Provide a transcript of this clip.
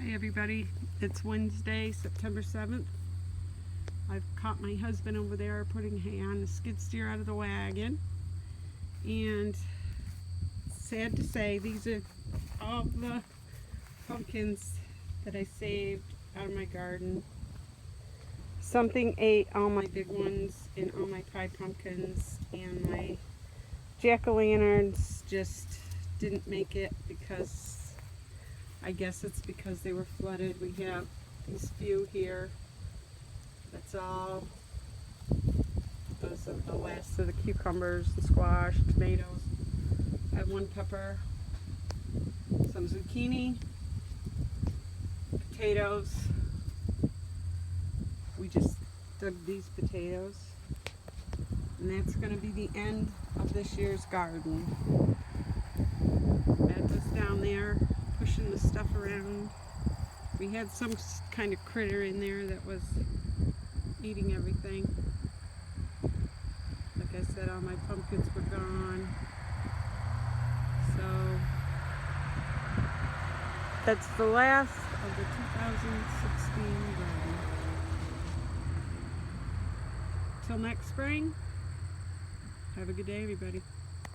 Hi everybody, it's Wednesday, September 7th. I've caught my husband over there putting hay on the skid steer out of the wagon. And sad to say, these are all the pumpkins that I saved out of my garden. Something ate all my big ones and all my pie pumpkins, and my jack-o'-lanterns just didn't make it because I guess it's because they were flooded. We have these few here. That's all. Those are the last of the cucumbers and squash, tomatoes. I have one pepper, some zucchini, potatoes. We just dug these potatoes. And that's going to be the end of this year's garden. That was down there pushing the stuff around. We had some kind of critter in there that was eating everything. Like I said, all my pumpkins were gone. So that's the last of the 2016 garden. Till next spring, have a good day everybody.